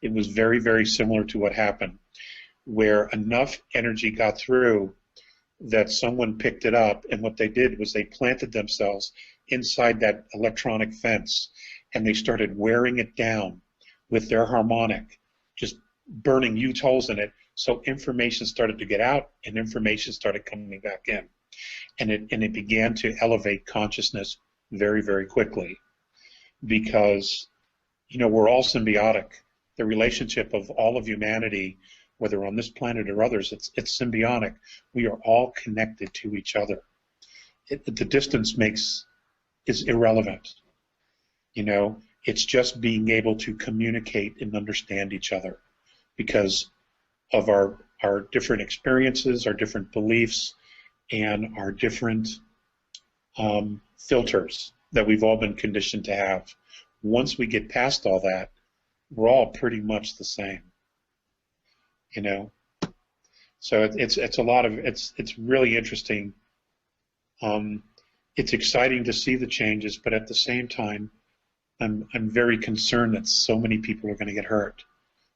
it was very, very similar to what happened, where enough energy got through that someone picked it up, and what they did was they planted themselves inside that electronic fence, and they started wearing it down with their harmonic, just burning huge holes in it, so information started to get out and information started coming back in. And it began to elevate consciousness very, very quickly, because, you know, we're all symbiotic. The relationship of all of humanity, whether on this planet or others, it's symbiotic. We are all connected to each other. The distance is irrelevant. You know, it's just being able to communicate and understand each other because of our different experiences, our different beliefs, and our different filters that we've all been conditioned to have. Once we get past all that, we're all pretty much the same, you know. So it's really interesting. It's exciting to see the changes, but at the same time, I'm very concerned that so many people are going to get hurt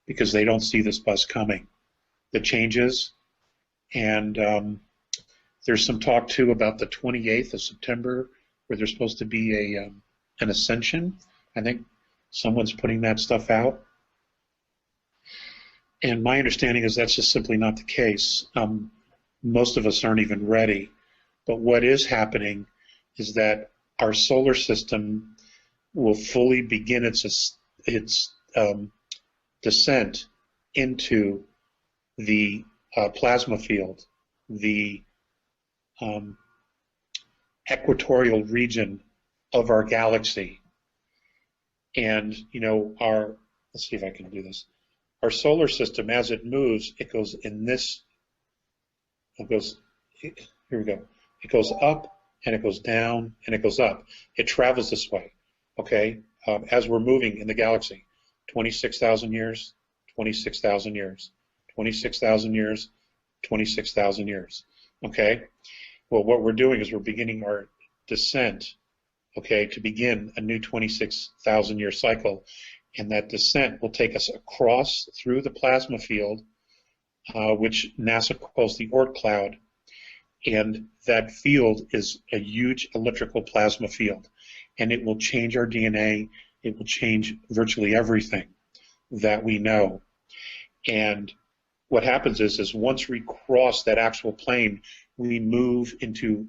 because they don't see this bus coming. The changes, and there's some talk too about the 28th of September, where there's supposed to be an ascension. I think someone's putting that stuff out. And my understanding is that's just simply not the case. Most of us aren't even ready. But what is happening is that our solar system will fully begin its descent into the plasma field, the equatorial region of our galaxy. And, you know, let's see if I can do this. Our solar system, as it moves, it goes in this, here we go. It goes up, and it goes down, and it goes up. It travels this way, okay, as we're moving in the galaxy. 26,000 years, 26,000 years, 26,000 years, 26,000 years, okay? Well, what we're doing is we're beginning our descent, okay, to begin a new 26,000-year cycle, and that descent will take us across through the plasma field, which NASA calls the Oort cloud, and that field is a huge electrical plasma field, and it will change our DNA. It will change virtually everything that we know. And what happens is once we cross that actual plane, we move into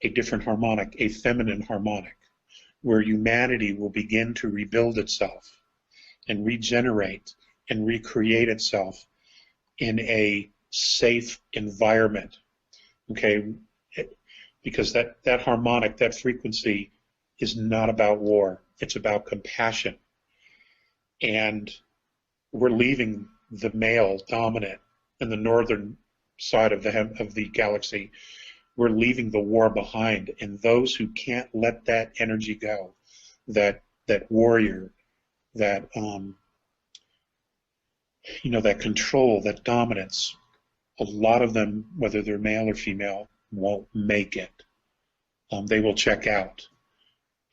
a different harmonic, a feminine harmonic, where humanity will begin to rebuild itself and regenerate and recreate itself in a safe environment, okay? Because that harmonic, that frequency is not about war. It's about compassion. And we're leaving the male dominant in the northern side of the galaxy. We're leaving the war behind, and those who can't let that energy go, that warrior, that you know, that control, that dominance, a lot of them, whether they're male or female, won't make it. They will check out.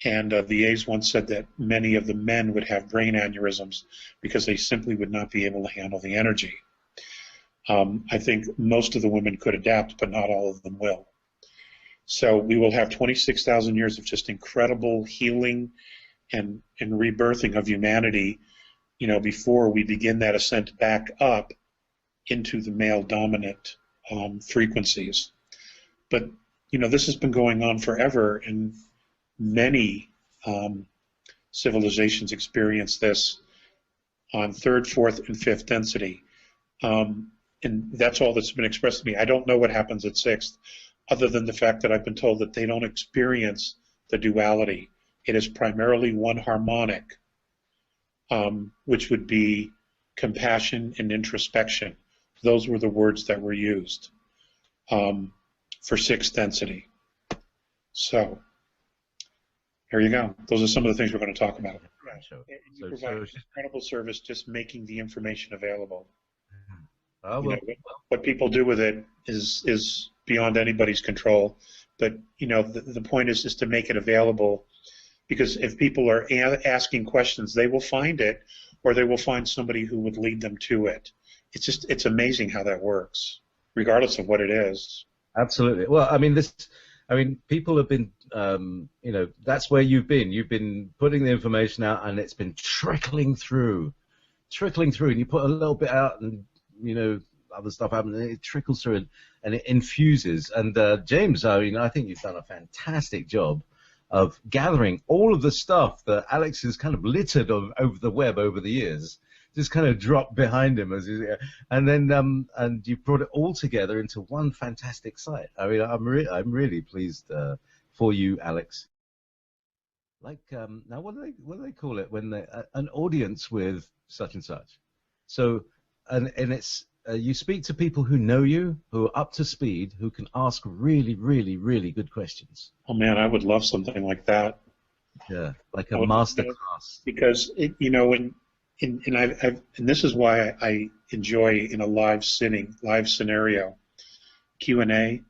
And the A's once said that many of the men would have brain aneurysms because they simply would not be able to handle the energy. I think most of the women could adapt, but not all of them will. So we will have 26,000 years of just incredible healing and rebirthing of humanity, you know, before we begin that ascent back up into the male dominant frequencies. But, you know, this has been going on forever, and many civilizations experience this on third, fourth, and fifth density. And that's all that's been expressed to me. I don't know what happens at sixth, other than the fact that I've been told that they don't experience the duality. It is primarily one harmonic, which would be compassion and introspection. Those were the words that were used for sixth density. So there you go. Those are some of the things we're going to talk about. Right. So, You provide an incredible service just making the information available. well, You know, what people do with it is beyond anybody's control. But, you know, the point is just to make it available, because if people are asking questions, they will find it, or they will find somebody who would lead them to it. It's amazing how that works, regardless of what it is. Absolutely. Well, I mean, people have been, you know, that's where you've been. You've been putting the information out, and it's been trickling through, and you put a little bit out, and you know, other stuff happens, and it trickles through, and it infuses. And James, I mean, I think you've done a fantastic job of gathering all of the stuff that Alex has kind of littered over the web over the years. Just kind of dropped behind him, and then and you brought it all together into one fantastic site. I mean, I'm really pleased for you, Alex. Like now, what do they call it when they an audience with such and such? So and it's you speak to people who know you, who are up to speed, who can ask really, really, really good questions. Oh man, I would love something like that. Yeah, like a master class. Because you know when. And this is why I enjoy in a live scenario, Q&A.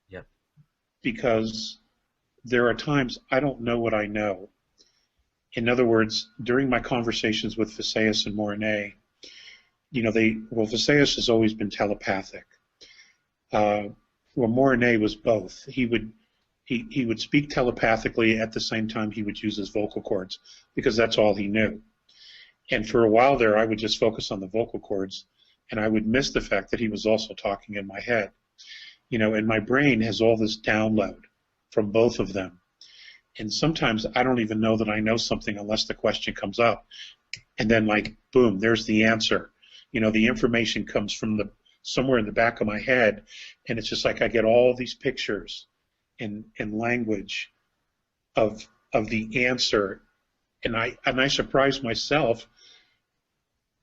Yeah. Because there are times I don't know what I know. In other words, during my conversations with Visayas and Mornay, you know, Visayas has always been telepathic. Mornay was both. He would speak telepathically at the same time he would use his vocal cords because that's all he knew. And for a while there, I would just focus on the vocal cords, and I would miss the fact that he was also talking in my head. You know, and my brain has all this download from both of them. And sometimes I don't even know that I know something unless the question comes up. And then, like, boom, there's the answer. You know, the information comes from somewhere in the back of my head, and it's just like I get all these pictures and language of the answer, and I surprise myself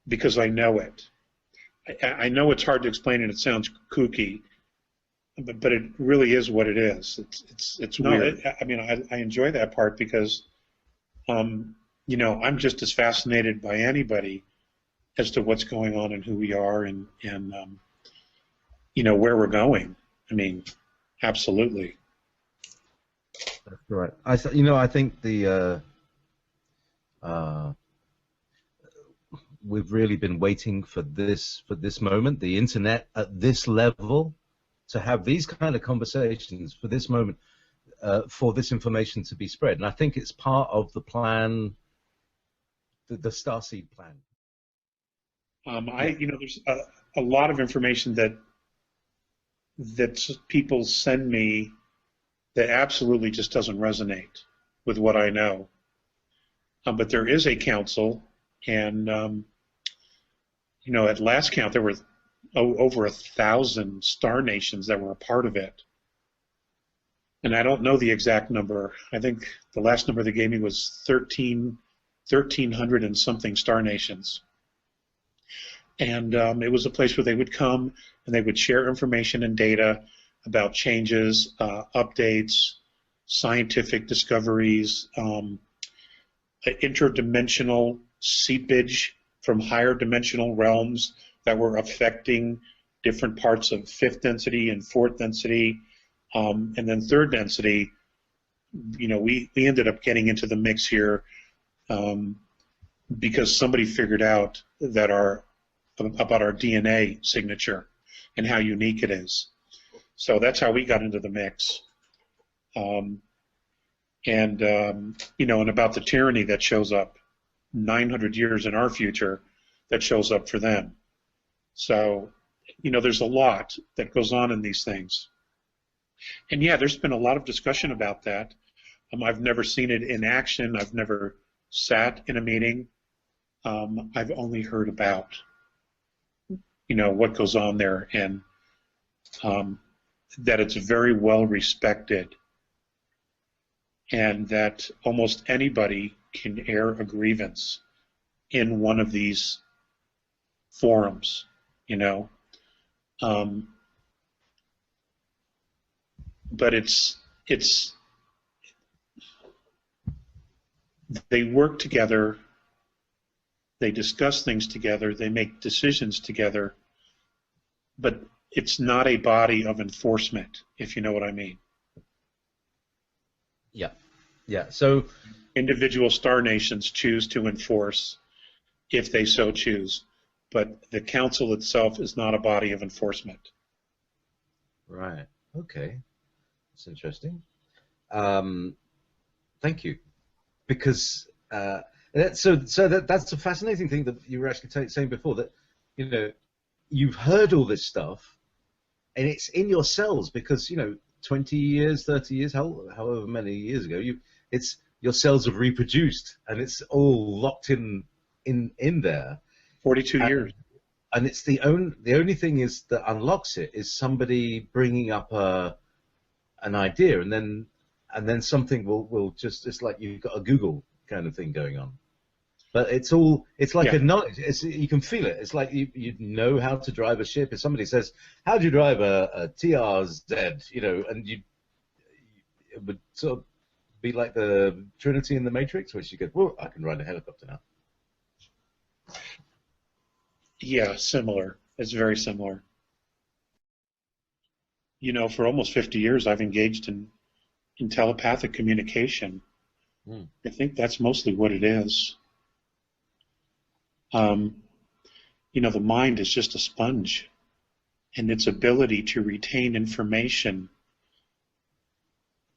because I know it. I know it's hard to explain and it sounds kooky, but it really is what it is. It's weird. I mean, I enjoy that part because, you know, I'm just as fascinated by anybody as to what's going on and who we are and you know, where we're going. I mean, absolutely. That's right. I think we've really been waiting for this moment, the internet at this level, to have these kind of conversations, for this moment, for this information to be spread. And I think it's part of the plan, the Starseed plan. You know, there's a lot of information that people send me that absolutely just doesn't resonate with what I know. But there is a council, and you know, at last count there were over 1,000 star nations that were a part of it. And I don't know the exact number. I think the last number they gave me was 1,300 and something star nations. And it was a place where they would come and they would share information and data about changes, updates, scientific discoveries, interdimensional seepage from higher dimensional realms that were affecting different parts of fifth density and fourth density, and then third density. You know, we ended up getting into the mix here because somebody figured out that about our DNA signature and how unique it is. So that's how we got into the mix. You know, and about the tyranny that shows up 900 years in our future that shows up for them. So, you know, there's a lot that goes on in these things. And yeah, there's been a lot of discussion about that. I've never seen it in action. I've never sat in a meeting. I've only heard about, you know, what goes on there, and that it's very well respected, and that almost anybody can air a grievance in one of these forums, you know. But it's they work together, they discuss things together, they make decisions together, but it's not a body of enforcement, if you know what I mean. Yeah. Yeah. So Individual star nations choose to enforce if they so choose, but the council itself is not a body of enforcement. right. Okay. That's interesting. Thank you. Because that's a fascinating thing that you were actually saying before, that you've heard all this stuff and it's in your cells because 20 years, 30 years, however many years ago, your cells have reproduced and it's all locked in there. 42 years. And it's the only thing is that unlocks it is somebody bringing up an idea, and then something will just, it's like you've got a Google kind of thing going on. But it's like a knowledge. You can feel it. It's like you know how to drive a ship. If somebody says, "How do you drive a TRZ?" And it would sort of be like the Trinity in the Matrix, which you go, "Well, I can ride a helicopter now." Yeah, similar. It's very similar. For almost 50 years, I've engaged in telepathic communication. I think that's mostly what it is. The mind is just a sponge, and its ability to retain information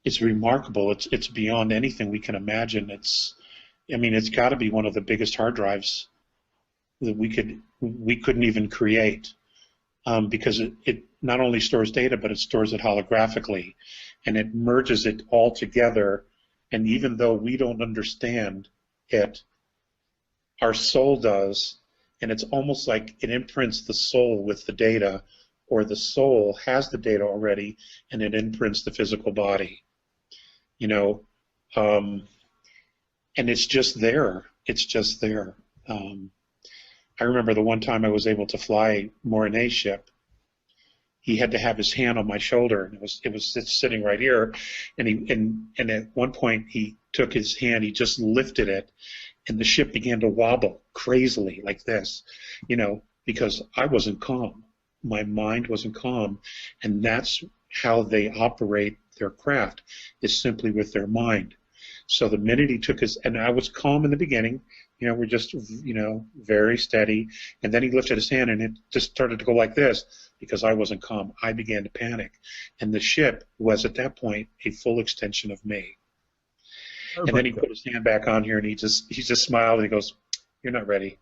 is remarkable. It's beyond anything we can imagine. It's got to be one of the biggest hard drives that we couldn't even create, because it not only stores data, but it stores it holographically, and it merges it all together. And even though we don't understand it, our soul does, and it's almost like it imprints the soul with the data, or the soul has the data already, and it imprints the physical body. And it's just there. It's just there. I remember the one time I was able to fly Mornay's ship. He had to have his hand on my shoulder, and it was sitting right here. And at one point he took his hand, he just lifted it, and the ship began to wobble crazily like this, because I wasn't calm. My mind wasn't calm, and that's how they operate their craft, is simply with their mind. So the minute he took his, and I was calm in the beginning, we're just, very steady, and then he lifted his hand and it just started to go like this because I wasn't calm. I began to panic, and the ship was at that point a full extension of me. Oh, and then he put his hand back on here and he just smiled and he goes, "You're not ready."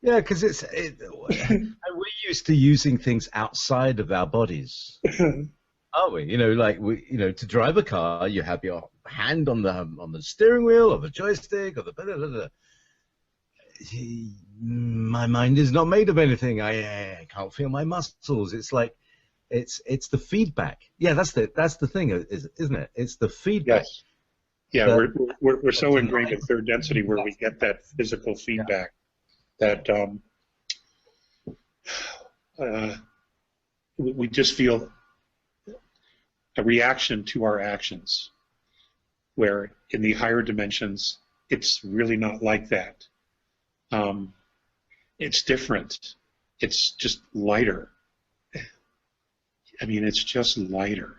Yeah, because we're used to using things outside of our bodies. Are we? To drive a car, you have your hand on the steering wheel or the joystick or the blah, blah, blah. My mind is not made of anything. I can't feel my muscles. It's like it's the feedback. Yeah, that's the thing, isn't it? It's the feedback. Yes. Yeah, we're so ingrained in third density where we get that physical feedback, that we just feel a reaction to our actions, where in the higher dimensions it's really not like that. It's different. It's just lighter. It's just lighter.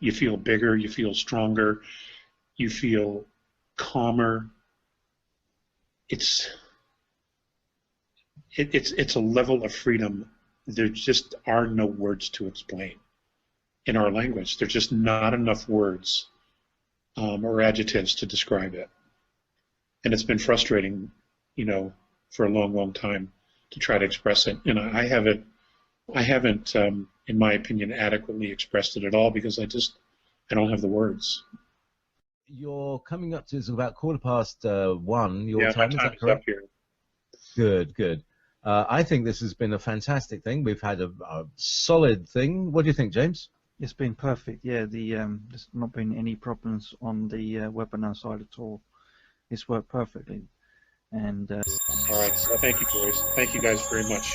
You feel bigger, you feel stronger, you feel calmer. It's a level of freedom there just are no words to explain in our language. There's just not enough words or adjectives to describe it. And it's been frustrating, for a long, long time to try to express it. And I haven't, in my opinion, adequately expressed it at all because I don't have the words. You're coming up to, it's about 1:15 your time, is that correct? Up here. Good. I think this has been a fantastic thing. We've had a solid thing. What do you think, James? It's been perfect. Yeah, there's not been any problems on the webinar side at all. It's worked perfectly. And all right. So thank you, boys. Thank you guys very much.